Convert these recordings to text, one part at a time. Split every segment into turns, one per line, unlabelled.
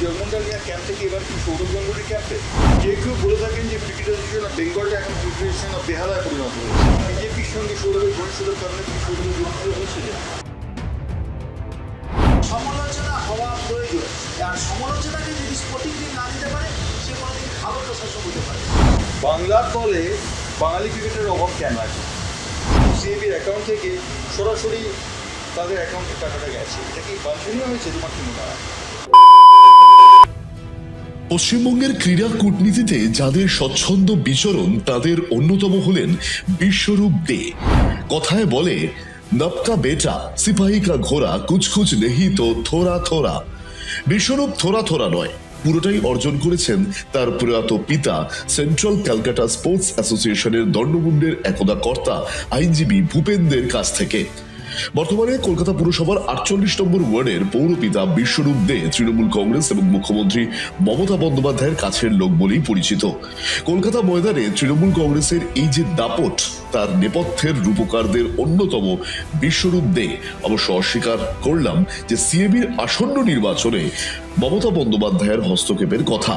জগমোহন মিয়ার ক্যাম্প থেকে এবার কি সৌরভ গাঙ্গুলির ক্যাম্পে কেউ বলে থাকেন যে ক্রিকেট অ্যাসোসিয়েশন অফ বেঙ্গলটা এখন ফেডারেশন অফ বেহালায় পরিণত হয়েছে। বিজেপির সঙ্গে সৌরভের ঘনিষ্ঠতার কারণে কি সৌরভের জড়িত হয়েছিলেন?
সমালোচনা হওয়া প্রয়োজন, আর সমালোচনাকে যদি স্পোর্টিং দিন না দিতে পারে সে কোনোদিন ভালো প্রশাসক হতে পারে।
বাংলার দলে বাঙালি ক্রিকেটের অভাব কেন আছে? সিএবির অ্যাকাউন্ট থেকে সরাসরি তাদের অ্যাকাউন্টে টাকাটা গেছে, এটা কি বাঞ্ছনীয় হয়েছে তোমার কি মনে হয়?
পশ্চিমবঙ্গের ক্রীড়া কূটনীতিতে যাদের স্বচ্ছন্দ বিচরণ তাদের অন্যতম হলেন বিশ্বরূপ দে। কথায় বলে, নবকা বেটা সিপাহী কা ঘোড়া কুচকুচ নেহি তো থোড়া থোড়া। বিশ্বরূপ থোড়া থোড়া নয়, পুরোটাই অর্জন করেছেন তার প্রয়াত পিতা সেন্ট্রাল ক্যালকাটা স্পোর্টস অ্যাসোসিয়েশনের দণ্ডমুণ্ডের একদা কর্তা আইনজীবী ভূপেনদের কাছ থেকে। বর্তমানে কলকাতা পুরসভার 48 নম্বর ওয়ার্ডের পৌরপিতা বিশ্বরূপ দে তৃণমূল কংগ্রেস এবং মুখ্যমন্ত্রী মমতা বন্দ্যোপাধ্যায়ের কাছের লোক বলেই পরিচিত। কলকাতা ময়দানে তৃণমূল কংগ্রেসের এই যে দাপট, তার নেপথ্যের রূপকারদের অন্যতম বিশ্বরূপ দে অবশ্য অস্বীকার করলাম যে সিএবির আসন্ন নির্বাচনে মমতা বন্দ্যোপাধ্যায়ের হস্তক্ষেপের কথা।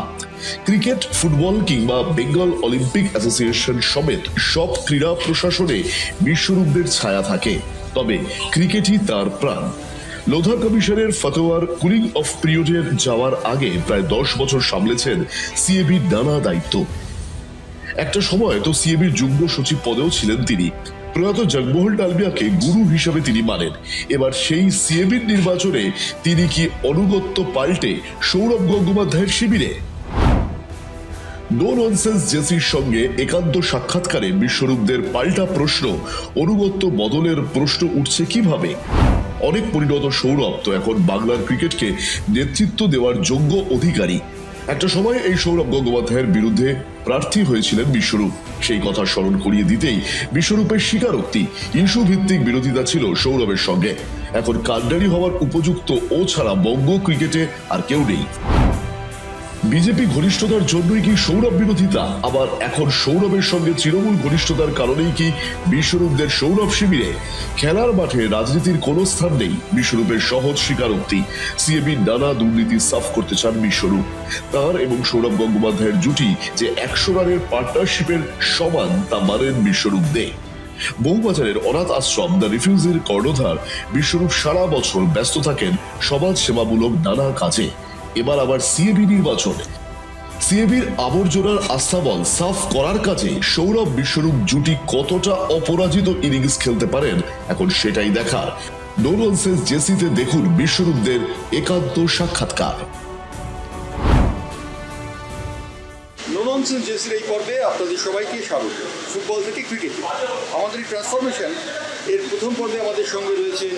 ক্রিকেট, ফুটবল কিংবা বেঙ্গল অলিম্পিক অ্যাসোসিয়েশন সমেত সব ক্রীড়া প্রশাসনে বিশ্বরূপদের ছায়া থাকে, তবে ক্রিকেটই তার প্রাণ। লোধা কমিশনের ফতোয়ার কুলিং অফ পিরিয়ডের যাওয়ার আগে প্রায় 10 বছর সামলেছেন সিএবির নানা দায়িত্ব। একটা সময় তো সিএবির যুগ্ম সচিব পদেও ছিলেন তিনি। প্রয়াত জগমোহন ডালমিয়াকে গুরু হিসেবে তিনি মানেন। এবার সেই সিএবির নির্বাচনে তিনি কি অনুগত্য পাল্টে সৌরভ গঙ্গোপাধ্যায়ের শিবিরে? নো ননসেন্স জেসির সঙ্গে একান্ত সাক্ষাৎকারে বিশ্বরূপদের পাল্টা প্রশ্ন, অনুগত্য বদলের প্রশ্ন উঠছে কিভাবে? অনেক পরিণত সৌরভ তো এখন বাংলার ক্রিকেটকে নেতৃত্ব দেওয়ার যোগ্য অধিকারী। একটা সময় এই সৌরভ গঙ্গোপাধ্যায়ের বিরুদ্ধে প্রার্থী হয়েছিলেন বিশ্বরূপ। সেই কথা স্মরণ করিয়ে দিতেই বিশ্বরূপের স্বীকারোক্তি, ইস্যু ভিত্তিক বিরোধিতা ছিল সৌরভের সঙ্গে। এখন কাণ্ডারি হওয়ার উপযুক্ত ও ছাড়া বঙ্গ ক্রিকেটে আর কেউ নেই। বিজেপি ঘনিষ্ঠতার জন্যই কি সৌরভ বিরোধিতা? আবার এখন সৌরভের সঙ্গে তৃণমূল ঘনিষ্ঠতার কারণেই কি বিশ্বরূপদের সৌরভ শিবিরে? খেলার মাঠে রাজনীতির কোনো স্থান নেই, বিশ্বরূপের সহজ স্বীকারোক্তি। সিএবির নানা দুর্নীতি সাফ করতে চান বিশ্বরূপ। তার এবং সৌরভ গঙ্গোপাধ্যায়ের জুটি যে 100 রানের পার্টনারশিপের সমান তা মানেন বিশ্বরূপ দে। বউবাজারের অনাথ আশ্রম দ্য রিফিউজির কর্ণধার বিশ্বরূপ সারা বছর ব্যস্ত থাকেন সমাজ সেবামূলক নানা কাজে। এবার আবার সিএবি নির্বাচনে সিএবির আবর্জনার আস্থাবল সাফ করার কাজে সৌরভ বিশ্বরূপ জুটি কতটা অপরাজিত ইনিংস খেলতে পারেন এখন সেটাই দেখার। নো ননসেন্স জেসিতে দেখুন বিশ্বরূপদের একান্ত সাক্ষাৎকার।
নো ননসেন্স জেসির এই পর্বে আপনাদের সবাইকে স্বাগত। ফুটবল থেকে ক্রিকেটে আমাদের এই ট্রান্সফরমেশন এর প্রথম পর্বে আমাদের সঙ্গে রয়েছেন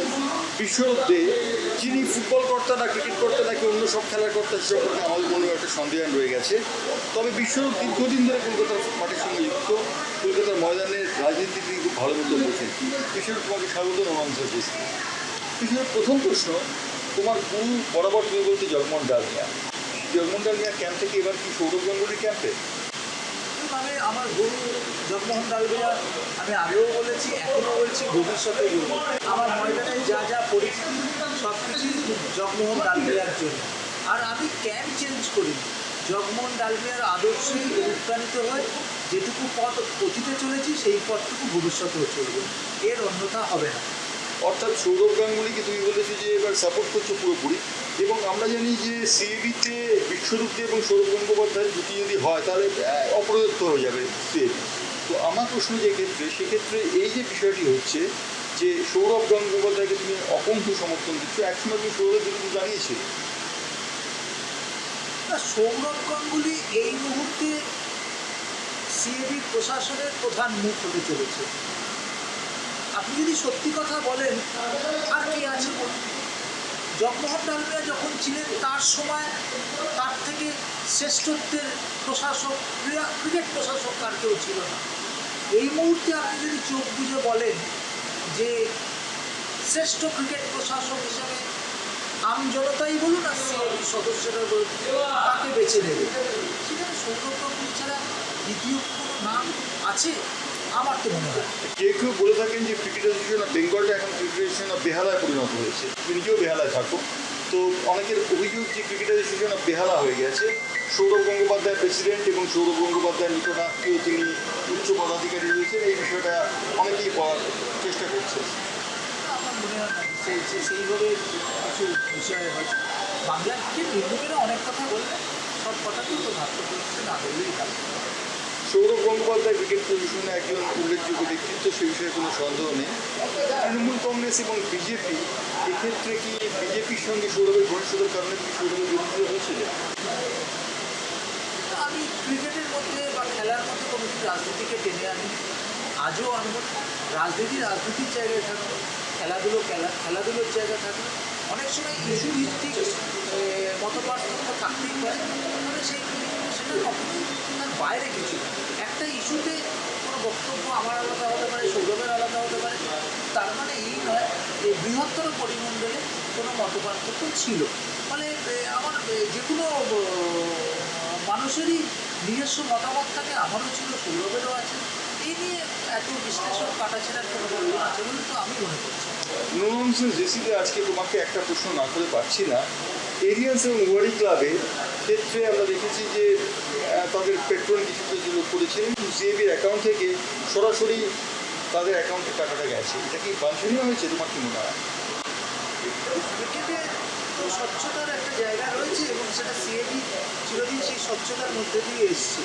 বিশ্বরূপ দে, যিনি ফুটবল কর্তা না ক্রিকেট কর্তা নাকি অন্য সব খেলার কর্তা সে সম্পর্কে আমাদের মনে একটা সন্দেহান রয়ে গেছে। তবে বিশ্বরূপ দীর্ঘদিন ধরে কলকাতার মাঠের সঙ্গে যুক্ত, কলকাতার ময়দানের রাজনীতি তিনি খুব ভালো মতো বোঝেন। বিশ্বরূপ তোমাকে স্বাগত নো ননসেন্স জেসি। বিশ্বরূপ প্রথম প্রশ্ন, তোমার গুরু বরাবর তুমি বলতে জগমোহন ডালমিয়া, জগমোহন ডালমিয়ার ক্যাম্প থেকে এবার কি সৌরভ গাঙ্গুলির ক্যাম্পে?
আমি আমার গুরু জগমোহন ডালমিয়া আমি আগেও বলেছি, এখনও বলছি, ভবিষ্যতেও বলবো। আমার ময়দানে যা যা পরিস্থিতি সব কিছুই জগমোহন ডালমিয়ার জন্য। আর আমি ক্যাম্প চেঞ্জ করি, জগমোহন ডালমিয়ার আদর্শই অনুপ্রাণিত হয়ে যেটুকু পথ অতীতে চলেছি সেই পথটুকু ভবিষ্যতেও চলবে, এর অন্যথা হবে না।
অর্থাৎ সৌরভ গাঙ্গুলিকে তুমি বলেছো যে এবার সাপোর্ট করছো পুরোপুরি, এবং আমরা জানি যে সিএবিতে বিশ্বরূপ দে এবং সৌরভ গঙ্গোপাধ্যায় জুটি যদি হয় তাহলে অপরাজিত হয়ে যাবে সিএবি। তো আমার প্রশ্ন সেক্ষেত্রে এই যে বিষয়টি হচ্ছে যে সৌরভ গঙ্গোপাধ্যায়কে তুমি অকণ্ঠ সমর্থন দিচ্ছ, একসময় তুমি সৌরভের বিরুদ্ধে জানিয়েছিলে।
না, সৌরভ গাঙ্গুলি এই মুহূর্তে সিএবি প্রশাসনের প্রধান মুখ হতে চলেছে। আপনি যদি সত্যি কথা বলেন আর কে আছে? জগমোহন ডালমিয়া যখন ছিলেন তার সময় তার থেকে শ্রেষ্ঠত্বের প্রশাসক, ক্রিকেট প্রশাসক আর কেউ ছিল না। এই মুহূর্তে আপনি যদি চোখ বুঝে বলেন যে শ্রেষ্ঠ ক্রিকেট প্রশাসক হিসেবে আমজনতাই বলুন আর সিএবি সদস্যরা বলুন, তাকে বেছে নেবে। সেখানে সৌরভ গাঙ্গুলি ছাড়া দ্বিতীয় কোনো নাম আছে আমার তো মনে হয়।
কেউ বলে থাকেন যে ক্রিকেট অ্যাসোসিয়েশন অফ বেঙ্গলটা এখন ফেডারেশন অফ বেহালায় পরিণত হয়েছে। তুমি নিজেও বেহালায় থাকো, তো অনেকের অভিযোগ যে ক্রিকেট অ্যাসোসিয়েশন বেহালা হয়ে গেছে। সৌরভ গঙ্গোপাধ্যায় প্রেসিডেন্ট এবং সৌরভ গঙ্গোপাধ্যায়ের নিকটাত্মীয় তিনি উচ্চ পদাধিকারী রয়েছেন, এই বিষয়টা অনেকেই বলার চেষ্টা করছে।
আমার মনে হয় না সেইভাবে কিছু বিষয় হয়তো বাংলার ক্রিকেট নির্মুখেরা অনেক কথা বলবে, সব কথাকেও তো ভাবতে করছে না বললেই পারে।
সৌরভ গঙ্গোপাধ্যায় ক্রিকেট পরিবেশনে একজন উল্লেখযোগ্য ব্যক্তিত্ব, সে বিষয়ে কোনো সন্দেহ নেই। তৃণমূল কংগ্রেস এবং বিজেপি এক্ষেত্রে কি বিজেপির সঙ্গে সৌরভের ঘনিষ্ঠতার কারণে কি সৌরভের বিরোধিতা হয়েছিল?
আমি ক্রিকেটের মধ্যে বা খেলার মধ্যে কোনোদিন রাজনীতিকে টেনে আনি, আজও আনব। রাজনীতির জায়গায় থাকবে, খেলাধুলোর জায়গায় থাকবে। অনেক সময় ইস্যু ভিত্তিক মতপার্থক্য থাকতেই পারে, তবে সেটা কখনোই তার বাইরে কিছু না। একটা ইস্যুতে কোনো বক্তব্য আমার আলাদা হতে পারে, সৌরভের আলাদা হতে পারে, তার মানে এই নয় যে বৃহত্তর পরিমণ্ডলে কোনো মতপার্থক্য ছিল। ফলে আমার যে কোনো মানুষেরই নিজস্ব মতামত থাকে, আমারও ছিল, সৌরভেরও আছে। এই নিয়ে এত বিশ্লেষণ কাটাছেড়ার কোনো প্রয়োজন আছে বলে তো আমি মনে করছি।
নুনন্সের জেসিতে আজকে তোমাকে একটা প্রশ্ন না করে পারছি না। এরিয়ান্স এবং ওয়ারি ক্লাবের ক্ষেত্রে আমরা দেখেছি যে তাদের পেট্রোল কিছু কিছু লোক করেছেন, কিন্তু সিএবির অ্যাকাউন্ট থেকে সরাসরি তাদের অ্যাকাউন্টে টাকাটা গেছে। এটা কি বাঞ্ছনীয় হয়েছে, তোমার কি মনে হয়?
ক্রিকেটে তো স্বচ্ছতার একটা জায়গা রয়েছে এবং সেটা সিএবি চিরদিন সেই স্বচ্ছতার মধ্যে দিয়ে এসছে।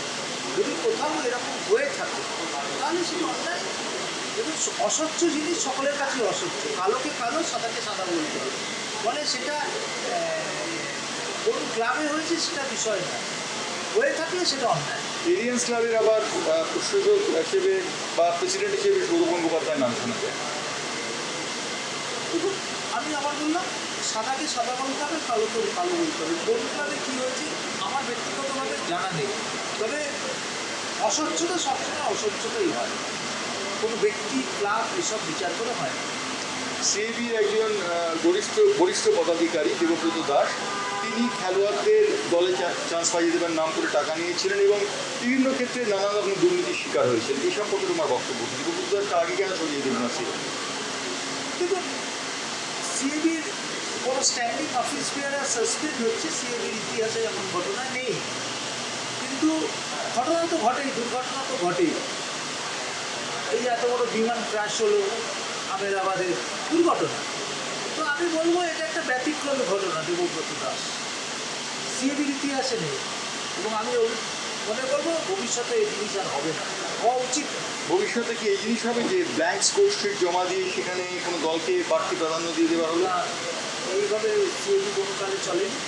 যদি কোথাও এরকম হয়ে থাকে তাহলে সেটা অন্যায়। এবং অস্বচ্ছ জিনিস সকলের কাছে অস্বচ্ছ, কালোকে কালো, সাদাকে সাদা বলতে হবে। ফলে সেটা কোন ক্লাবে হয়েছে সেটা বিষয় না, হয়ে থাকলে সেটা অন্যায়।
এরিয়ান্স ক্লাবের আবার প্রশাসক হিসেবে বা প্রেসিডেন্ট হিসেবে সৌরভ গঙ্গোপাধ্যায়ের নাম শোনা যায়।
দেখুন, আমি আবার বললাম, সাদাকে সাদা বলতে হবে, কালোকে কালো বলতে হবে। কোন ক্লাবে কী হয়েছে আমার ব্যক্তিগতভাবে জানা নেই, তবে অস্বচ্ছতা সবসময় অস্বচ্ছতাই হয়, কোনো ব্যক্তি ক্লাব এসব বিচার করে হয় না।
সিএবির একজন বরিষ্ঠ পদাধিকারী দেবব্রত দাস, তিনি খেলোয়াড়দের দলে চান্স পাইয়ে দেবার নাম করে টাকা নিয়েছিলেন এবং বিভিন্ন ক্ষেত্রে নানা রকম দুর্নীতির শিকার হয়েছেন। এই সম্পর্কে তোমার বক্তব্য? দেবব্রত দাসটা আগে কেন সরিয়ে দেবেন না সিএবি?
দেখুন, সিএবির কোনো স্ট্যান্ডিং অফিস বেয়ারার সাসপেন্ড হচ্ছে, সিএবির ইতিহাসে এমন ঘটনা নেই। কিন্তু ঘটনা তো ঘটেই, দুর্ঘটনা তো ঘটেই। এই এত বড় বিমান ক্র্যাশ হলো আমেদাবাদের, দুর্ঘটনা। তো আমি বলবো এটা একটা ব্যতিক্রমী ঘটনা। দেবব্রত দাস সিএবির ইতিহাসে নেই এবং আমি মনে করবো ভবিষ্যতে এই জিনিস আর হবে না, হওয়া উচিত।
ভবিষ্যতে কি এই জিনিস হবে যে ব্ল্যাঙ্ক স্কোর শিট জমা দিয়ে সেখানে কোনো দলকে বাড়তি প্রাধান্য দিয়ে দেওয়া হলো?
না, এইভাবে সিএবি কোনো কালে চলেনি।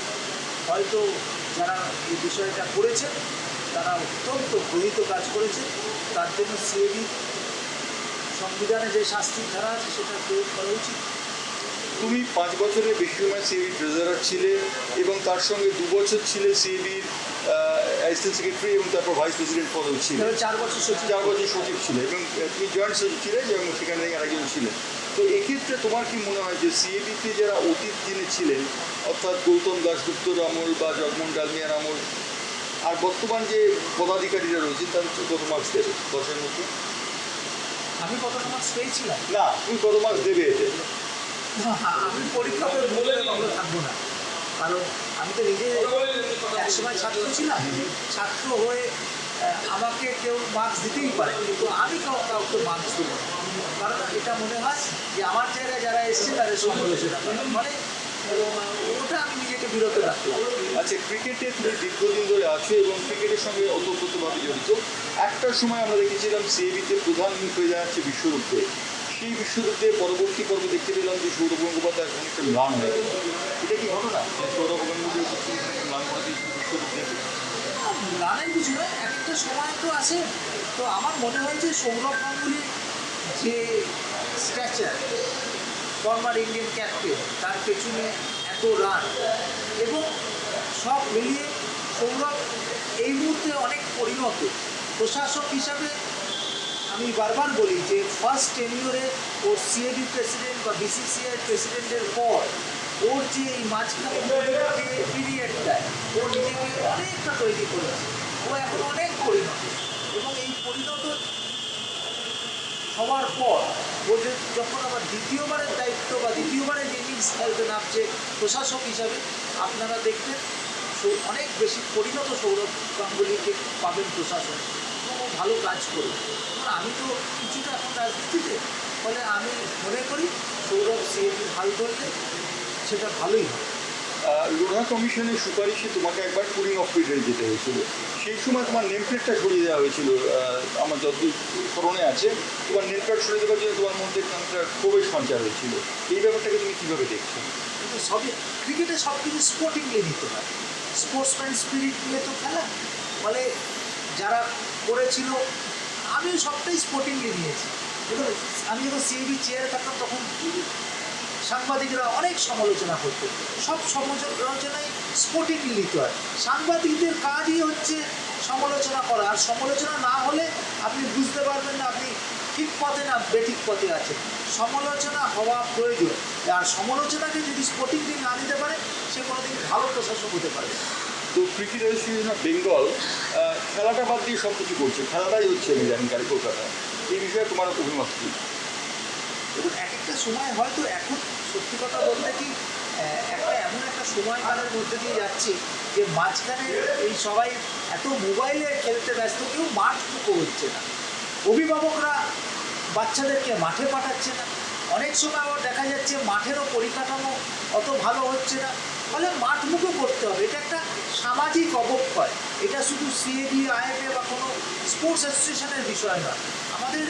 হয়তো যারা এই বিষয়টা করেছেন তারা অত্যন্ত গৃহীত কাজ করেছে, তার জন্য সিএবি সংবিধানে যে শাস্তির ধারা আছে সেটা প্রয়োগ করা উচিত।
তুমি 5 বছরের বেশি সময় সিএবির ট্রেজারার ছিলে এবং তার সঙ্গে 2 বছর ছিলে সিএবির অ্যাসিস্ট্যান্ট সেক্রেটারি এবং তারপর ভাইস প্রেসিডেন্ট পদেও ছিলে।
4 বছর সচিব।
4 বছর সচিব ছিলে এবং তুমি জয়েন্ট সচিব ছিলে এবং সেখানে আরেকজন ছিলেন। তো এক্ষেত্রে তোমার কি মনে হয় যে সিএবিতে যারা অতীত দিনে ছিলেন, অর্থাৎ গৌতম দাশগুপ্তর আমল বা জগমোহন ডালমিয়ার আমল, আর বর্তমান যে পদাধিকারীরা রয়েছে তাদের কত মার্কস দেবে 10-এর মধ্যে?
আমি কত মার্কস পেয়েছিলাম?
না, তুমি কত মার্কস দেবে এতে?
আমি পরীক্ষাতে বলে ভালো থাকবো না, কারণ আমি তো নিজে একসময় ছাত্র ছিলাম। ছাত্র হয়ে আমাকে কেউ মার্কস দিতেই পারে, কিন্তু আমি কাউকে মার্কস দেবো না, কারণ এটা মনে হয় যে আমার জায়গায় যারা এসছে তাদের সমালোচনা করে, মানে ওটা আমি নিজেকে বিরত রাখলাম।
আচ্ছা, ক্রিকেটে তুমি দীর্ঘদিন ধরে আছো এবং ক্রিকেটের সঙ্গে ওতপ্রোতভাবে জড়িত। একটা সময় আমরা দেখেছিলাম সিএবিতে প্রধান মুখ হয়ে যাচ্ছে বিশ্বরূপ দে। সেই বিশ্বরূপ দে পরবর্তী পর্বে দেখতে পেলাম যে সৌরভ গঙ্গোপাধ্যায় অনেকটা ম্লান হয়ে গেল। এটা কি ঘটনা যে সৌরভ গঙ্গোপাধ্যায় ম্লান করে দিয়েছে বিশ্বরূপ দেকে?
নানান কিছু নয়, এক একটা সময় তো আসে। তো আমার মনে হয় যে সৌরভ গাঙ্গুলির যে স্ট্যাচার, ফরমার ইন্ডিয়ান ক্যাপ্টেন, তার পেছনে এত রান এবং সব মিলিয়ে সৌরভ এই মুহূর্তে অনেক পরিণত প্রশাসক হিসাবে। আমি বারবার বলি যে ফার্স্ট টেনিওরে ওর সিএবি প্রেসিডেন্ট বা বিসিসিআই প্রেসিডেন্টের পর ওর যে এই মাঝখানে পিরিয়ডটায় ও নিজেকে অনেকটা তৈরি করেছে। ও এখন অনেক পরিণত এবং এই পরিণত হওয়ার পর ও যখন আবার দ্বিতীয়বারের দায়িত্ব বা দ্বিতীয়বারের ইনিংস খেলতে নামছে প্রশাসক হিসাবে, আপনারা দেখবেন অনেক বেশি পরিণত সৌরভ গাঙ্গুলিকে পাবেন প্রশাসন, এবং ও ভালো কাজ করবে। আমি তো কিছুটা এখন রাজনীতিতে, ফলে আমি মনে করি সৌরভ সিএবি হাল ধরলে সেটা ভালোই হয়।
লোধা কমিশনের সুপারিশে তোমাকে একবার কুলিং অফ পিরিয়ডে যেতে হয়েছিল, সেই সময় তোমার নেম প্লেটটা সরিয়ে দেওয়া হয়েছিল। আমার যতদূর স্মরণে আছে, তোমার নেম প্লেট সরিয়ে দেওয়ার জন্য তোমার মধ্যে একটা ক্ষোভের সঞ্চার হয়েছিল। এই ব্যাপারটাকে তুমি কীভাবে দেখছো?
কিন্তু সবই ক্রিকেটে সব কিছু স্পোর্টিংলি নিতে হয়, স্পোর্টসম্যান স্পিরিট নিয়ে তো খেলা। ফলে যারা করেছিল, আমিও সবটাই স্পোর্টিংলি নিয়েছি। দেখুন, আমি যখন সিএবি চেয়ারে থাকতাম তখন সাংবাদিকরা অনেক সমালোচনা করতো, সব সমালোচনাই স্পোর্টিংলি নিতে হয়। সাংবাদিকদের কাজই হচ্ছে সমালোচনা করা, আর সমালোচনা না হলে আপনি বুঝতে পারবেন না আপনি ঠিক পথে না বেঠিক পথে আছেন। সমালোচনা হওয়া প্রয়োজন, আর সমালোচনাকে যদি স্পোর্টিংলি না নিতে পারে সে কোনোদিন ভালো প্রশাসক হতে পারে।
তো ক্রিকেট অ্যাসোসিয়েশন অফ বেঙ্গল খেলাটা বাদ দিয়ে সব কিছু করছে, খেলাটাই হচ্ছে আমি জানি কলকাতায়। এই বিষয়ে তোমার অভিমত কী?
দেখুন, এক একটা সময় হয়তো এখন সত্যি কথা বলতে কি এমন একটা সময়কালের মধ্যে দিয়ে যাচ্ছি যে মাঝখানে এই সবাই এত মোবাইলে খেলতে ব্যস্ত, কেউ মাঠ মুখো হচ্ছে না, অভিভাবকরা বাচ্চাদেরকে মাঠে পাঠাচ্ছে না। অনেক সময় আবার দেখা যাচ্ছে মাঠেরও পরিকাঠামো অত ভালো হচ্ছে না, ফলে মাঠ মুখো করতে হবে। এটা একটা সামাজিক অবক্ষয়, এটা শুধু সিএবি আইএফএ বা কোনো স্পোর্টস অ্যাসোসিয়েশনের বিষয় নয়। আমাদের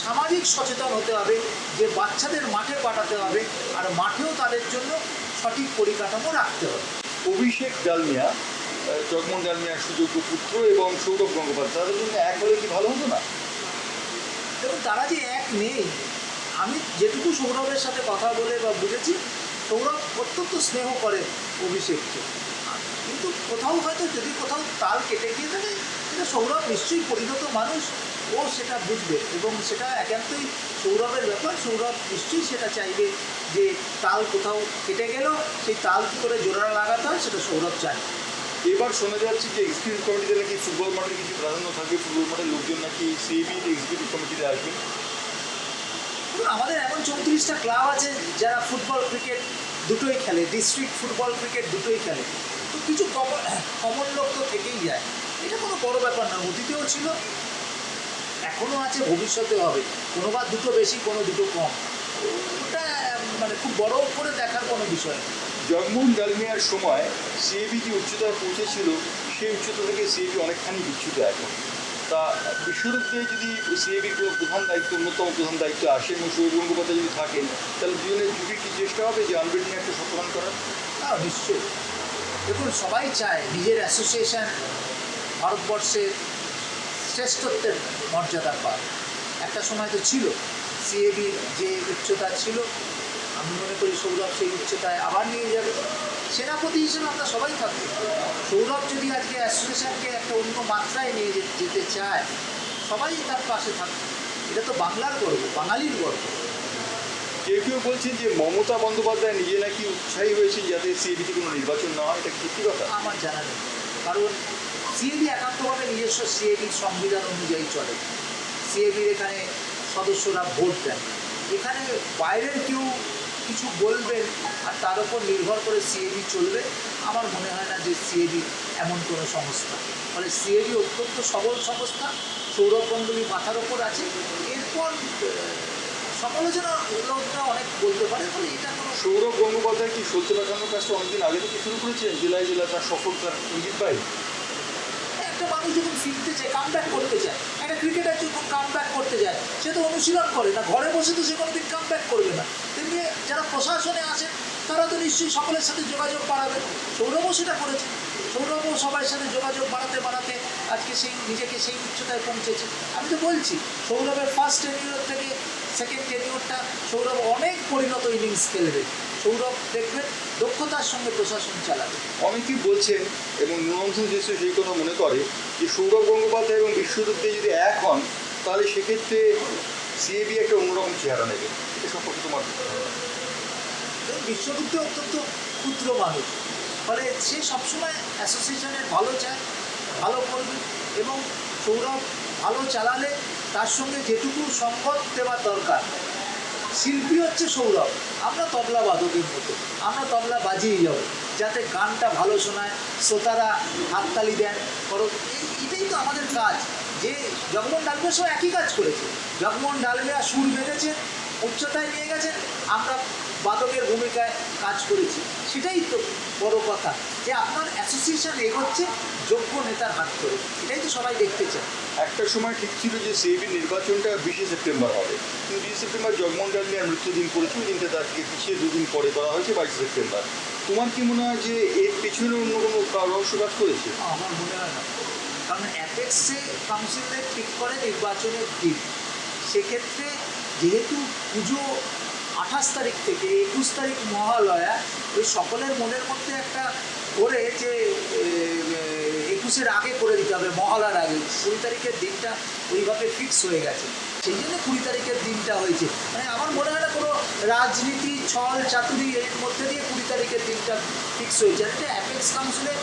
সামাজিক সচেতন হতে হবে যে বাচ্চাদের মাঠে পাঠাতে হবে, আর মাঠেও তাদের জন্য সঠিক পরিকাঠামো রাখতে হবে।
অভিষেক ডালমিয়া, জগমোহন ডালমিয়ার সুযোগ্য পুত্র, এবং সৌরভ গঙ্গোপাধ্যায়, তাদের জন্য এক হলে কি ভালো হতো না?
দেখুন, তারা যে এক নেই, আমি যেটুকু সৌরভের সাথে কথা বলে বা বুঝেছি, সৌরভ অত্যন্ত স্নেহ করে অভিষেককে, কিন্তু কোথাও হয়তো যদি কোথাও তাল কেটে গিয়ে থাকে, সেটা সৌরভ নিশ্চয়ই পরিণত মানুষ, ও সেটা বুঝবে, এবং সেটা একান্তই সৌরভের ব্যাপার। সৌরভ নিশ্চয়ই সেটা চাইবে যে তাল কোথাও কেটে গেল, সেই তাল কী করে জোড়া লাগাতে হয় সেটা সৌরভ চায়।
এবার শোনা যাচ্ছে যে এক্সিকিউটিভ কমিটিতে নাকি ফুটবল মাঠের কিছু প্রাধান্য থাকবে, ফুটবল মাঠের লোকজন নাকি সিএবি এক্সিকিউটিভ কমিটিতে আসবে।
আমাদের এমন 34টা ক্লাব আছে যারা ফুটবল ক্রিকেট দুটোই খেলে, ডিস্ট্রিক্ট ফুটবল ক্রিকেট দুটোই খেলে, তো কিছু কমন লোক তো থেকেই যায়। এটা কোনো বড় ব্যাপার না, অতীতেও ছিল, এখনও আছে, ভবিষ্যতেও হবে। কোনোবার দুটো বেশি, কোনো দুটো কম, ওটা মানে খুব বড় করে দেখার কোনো বিষয় না।
জগমোহন ডালমিয়ার সময় সিএবি যে উচ্চতায় পৌঁছেছিল, সেই উচ্চতা থেকে সিএবি অনেকখানি বিচ্যুত এখন। তা বিশ্বরূপে যদি সিএবির কোনো প্রধান দায়িত্ব, অন্যতম প্রধান দায়িত্ব আসে এবং সৌরভ গঙ্গোপাধ্যায় যদি থাকেন, তাহলে দুজনের জুটি কি চেষ্টা হবে যে আনবেটিং একটা সফলন করার?
হ্যাঁ, নিশ্চয়ই। দেখুন, সবাই চায় নিজের অ্যাসোসিয়েশন ভারতবর্ষের শ্রেষ্ঠত্বের মর্যাদা পায়। একটা সময় তো ছিল, সিএবির যে উচ্চতা ছিল, আমি মনে করি সৌরভ সেই উচ্চতায় আবার নিয়ে যাবে। সেনাপতি হিসেবে আমরা সবাই থাকবো। সৌরভ যদি আজকে অ্যাসোসিয়েশনকে একটা অন্য মাত্রায় নিয়ে যেতে চায়, সবাই তার পাশে থাকবে। এটা তো বাংলার গর্ব, বাঙালির গর্ব।
কেউ কেউ বলছেন যে মমতা বন্দ্যোপাধ্যায় নিজে নাকি উৎসাহী হয়েছে যাতে সিএবিতে কোনো নির্বাচন না হয়, এটা কি সত্যি কথা?
আমার জানা নেই, কারণ সিএবি একান্তভাবে নিজস্ব সিএবির সংবিধান অনুযায়ী চলে। সিএবির এখানে সদস্যরা ভোট দেন, এখানে বাইরের কেউ কিছু বলবেন আর তার উপর নির্ভর করে সিএবি চলবে, আমার মনে হয় না যে সিএবি এমন কোনো সংস্থা। ফলে সিএবি অত্যন্ত সবল সংস্থা, সৌরভ গাঙ্গুলি মাথার ওপর আছে। এরপর সমালোচনা লোকরা অনেক বলতে পারে, ফলে এটা কোনো।
সৌরভ গঙ্গোপাধ্যায় কি সত্যি পাঠানোর কাজটা অনেকদিন আগে থেকে শুরু করেছিলেন, জেলায় জেলায় তার সফলতার ইঙ্গিত পাই?
একটা মানুষ যখন ফিরতে চায়, কাম ব্যাক করতে চায়, একটা ক্রিকেটার যখন কাম ব্যাক করতে যায়, সে তো অনুশীলন করে না, ঘরে বসে তো সে কোনোদিন কাম ব্যাক করবে না। তেমনি যারা প্রশাসনে আসেন তারা তো নিশ্চয়ই সকলের সাথে যোগাযোগ বাড়াবে। সৌরভও সেটা করেছে, সৌরভও সবার সাথে যোগাযোগ বাড়াতে বাড়াতে আজকে নিজেকে সেই উচ্চতায় পৌঁছেছে। আমি তো বলছি, সৌরভের ফার্স্ট টেনিওর থেকে সেকেন্ড টেনিওরটা সৌরভ অনেক পরিণত ইনিংস খেলবে। সৌরভ দেখবেন দক্ষতার সঙ্গে প্রশাসন চালাবে।
অনেকেই বলছেন, এবং নুনন্সন যে সেই কথা মনে করে, যে সৌরভ গঙ্গোপাধ্যায় এবং বিশ্বরূপে যদি এক হন, তাহলে সেক্ষেত্রে সিএবি একটা অন্যরকম চেহারা নেবে। এটা সম্পর্কে তোমার?
বিশ্বযুদ্ধে অত্যন্ত ক্ষুদ্র মানুষ, ফলে সে সবসময় অ্যাসোসিয়েশনের ভালো চায়, ভালো করবে, এবং সৌরভ ভালো চালালে তার সঙ্গে যেটুকু সঙ্গত দেওয়ার দরকার। শিল্পী হচ্ছে সৌরভ, আমরা তবলা বাদকের মতো, আমরা তবলা বাজিয়ে যাব যাতে গানটা ভালো শোনায়, শ্রোতারা হাততালি দেন। করো এটাই তো আমাদের কাজ। যে জগমোহন ডালমিয়া সব একই কাজ করেছে। জগমোহন ডালমিয়া সুর বেঁধেছেন, উচ্চতায় নিয়ে গেছেন, আমরা বাদকের ভূমিকায় কাজ করেছি। সেটাই তো বড় কথা, যে আপনার অ্যাসোসিয়েশন এগোচ্ছে যোগ্য নেতার হাত করে, এটাই তো সবাই দেখতে চায়।
একটা সময় ঠিক ছিল যে সিএবির নির্বাচনটা 20 সেপ্টেম্বর হবে, কিন্তু 20 সেপ্টেম্বর জগমোহন ডালমিয়ার মৃত্যুদিন পড়েছিল, দিনটা তাকে পিছিয়ে 2 দিন পরে করা হয়েছে 22 সেপ্টেম্বর। তোমার কি মনে হয় যে এর পেছনে অন্য কোনো রহস্য কাজ করেছে?
আমার মনে হয় না, কারণ অ্যাপেক্সে কাউন্সিলে ঠিক করে নির্বাচনের দিন। সেক্ষেত্রে যেহেতু পুজো 28 তারিখ থেকে 21 তারিখ মহালয়া, ওই সকলের মনের মধ্যে একটা করে যে 21-এর আগে করে দিতে হবে, মহালয়ার আগে। 20 তারিখের দিনটা ওইভাবে ফিক্স হয়ে গেছে, সেই জন্য 20 তারিখের দিনটা হয়েছে। মানে আমার মনে হয় না কোনো রাজনীতি ছল চাতুরি এর মধ্যে দিয়ে 20 তারিখের দিনটা ফিক্স হয়েছে। এটা অ্যাপেক্স কাউন্সিলে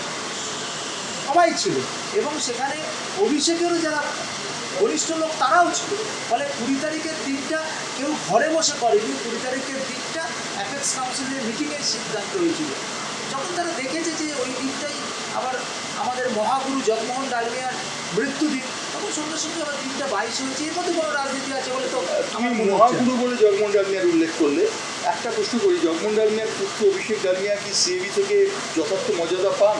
সবাই ছিল, এবং সেখানে অভিষেকেরও যারা ঘনিষ্ঠ লোক তারাও ছিল। ফলে 20 তারিখের দিনটা কেউ ঘরে বসে করেনি, 20 তারিখের দিনটা অ্যাপেক্স কাউন্সিলের মিটিংয়ের সিদ্ধান্ত হয়েছিল। যখন তারা দেখেছে যে ওই দিনটাই আবার আমাদের মহাগুরু জগমোহন ডালমিয়ার মৃত্যুদিন, তখন সঙ্গে সঙ্গে আবার দিনটা 22 হয়েছে। এর মধ্যে কোনো রাজনীতি আছে বলে তো
তুমি
আমার মনে হচ্ছে না।
মহাগুরু বলে জগমোহন ডালমিয়ার উল্লেখ করলে, একটা প্রশ্ন করি, জগমোহন ডালমিয়ার পুত্র অভিষেক ডালমিয়া কি সিএবি থেকে যথার্থ মর্যাদা পান?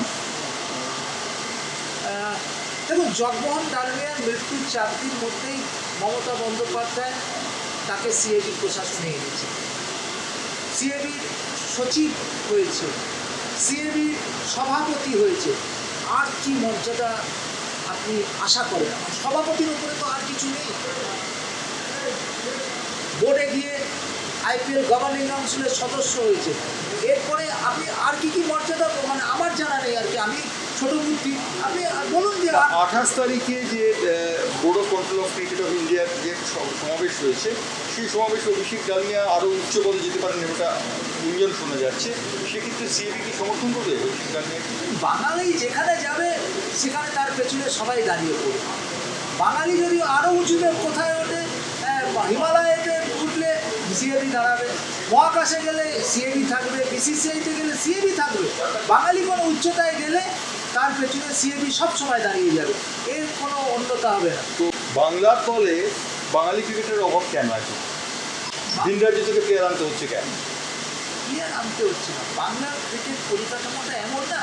দেখুন, জগমোহন ডালমিয়ার মৃত্যুর 4 দিন মধ্যেই মমতা বন্দ্যোপাধ্যায় তাকে সিএবি প্রশাসনে এনেছে, সিএবির সচিব হয়েছে, সিএবির সভাপতি হয়েছে। আর কি মর্যাদা আপনি আশা করেন? সভাপতির উপরে তো আর কিছু নেই। বোর্ডে গিয়ে আইপিএল গভর্নিং কাউন্সিলের সদস্য হয়েছে। এরপরে আপনি আর কি কি মর্যাদা, মানে আমার জানা নেই আর কি, আমি ছোট বুদ্ধি। আপনি বলুন যে
28 তারিখে যে board of control of cricket of ইন্ডিয়ার যে সমাবেশ রয়েছে, সেই সমাবেশে অভিষেক ডালমিয়া আরও উচ্চ পদে যেতে পারেন ওটা গুঞ্জন শোনা যাচ্ছে। সেক্ষেত্রে সিএবি কি সমর্থন করবে অভিষেক ডালমিয়া?
বাঙালি যেখানে যাবে সেখানে তার পেছনে সবাই দাঁড়িয়ে পড়বে। বাঙালি যদি আরও উঁচুতে কোথায় ওঠে, হিমালয়েতে উঠলে সিএবি দাঁড়াবে, মহাকাশে গেলে সিএবি থাকবে, বিসিসিআইতে গেলে সিএবি থাকবে। বাঙালি কোনো উচ্চতায় গেলে তার পেছনে সিএবি সবসময় দাঁড়িয়ে যাবে, এর কোনো অন্যতা হবে না।
তো বাংলার দলে বাঙালি ক্রিকেটের অভাব কেন আছে? ভিন রাজ্য থেকে প্লেয়ার আনতে হচ্ছে কেন?
প্লেয়ার আনতে হচ্ছে না, বাংলার ক্রিকেট পরিকাঠামোটা এমন না,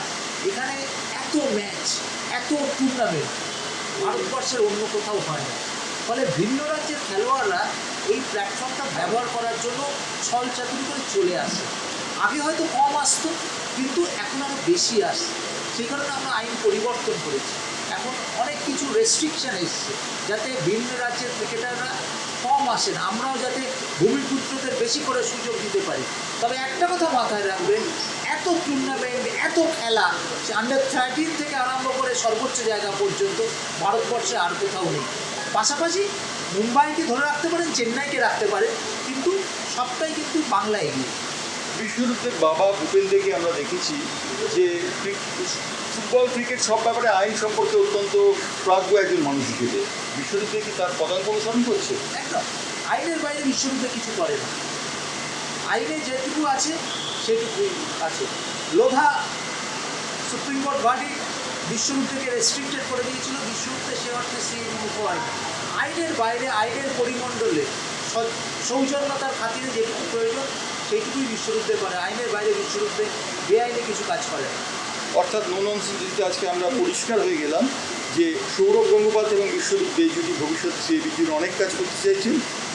এখানে এত ম্যাচ, এত টুর্নামেন্ট ভারতবর্ষের অন্য কোথাও হয় না। ফলে ভিন্ন রাজ্যের খেলোয়াড়রা এই প্ল্যাটফর্মটা ব্যবহার করার জন্য ছল চাতুরি করে চলে আসে। আগে হয়তো কম আসতো, কিন্তু এখন আরও বেশি আসে। সেই কারণে আমরা আইন পরিবর্তন করেছি। এখন অনেক কিছু রেস্ট্রিকশান এসছে, যাতে ভিন্ন রাজ্যের ক্রিকেটাররা কম আসেন, আমরাও যাতে ভূমিপুত্রদের বেশি করে সুযোগ দিতে পারি। তবে একটা কথা মাথায় রাখবেন, এত টুর্নামেন্ট, এত খেলা, সে আন্ডার-13 থেকে আরম্ভ করে সর্বোচ্চ জায়গা পর্যন্ত ভারতবর্ষে আর কোথাও নেই। পাশাপাশি মুম্বাইকে ধরে রাখতে পারেন, চেন্নাইকে রাখতে পারেন, কিন্তু সবটাই কিন্তু বাংলা এগিয়ে।
বিশ্বরূপের বাবা ভূপেন দেবকে আমরা দেখেছি যে ফুটবল ক্রিকেট সব ব্যাপারে আইন সম্পর্কে অত্যন্ত প্রাজ্ঞ একজন মানুষ হিসেবে বিশ্বরূপ কি তার পদাঙ্ক অনুসরণ করছে?
একদম, আইনের বাইরে বিশ্বরূপে কিছু করে না। আইনে যেটুকু আছে সেটুকুই আছে। লোধা সুপ্রিম কোর্ট ভার্ডিক্ট বিশ্বরূপকে রেস্ট্রিক্টেড করে দিয়েছিল, বিশ্বরূপে সে অর্থে সিএবি মুখ হয় না। আইনের বাইরে, আইনের পরিমণ্ডলে সৌজন্যতার খাতিরে যেটুকু প্রয়োজন সেইটুকুই বিশ্বরূপে করে। আইনের বাইরে বিশ্বরূপে বেআইনি কিছু কাজ করে না।
অর্থাৎ নো ননসেন্স, আজকে আমরা পরিষ্কার হয়ে গেলাম যে সৌরভ গঙ্গোপাধ্যায় এবং বিশ্বরূপ দে যদি ভবিষ্যৎ সিএবির জন্য অনেক কাজ করতে চাইছেন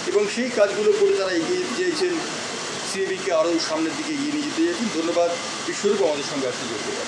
এবং সেই কাজগুলো করে তারা এগিয়ে যেতে চাইছেন, সিএবিকে আরও সামনের দিকে এগিয়ে নিয়ে যেতে চাইছেন। ধন্যবাদ বিশ্বরূপ আমাদের সঙ্গে আসতে যোগ দেওয়ার।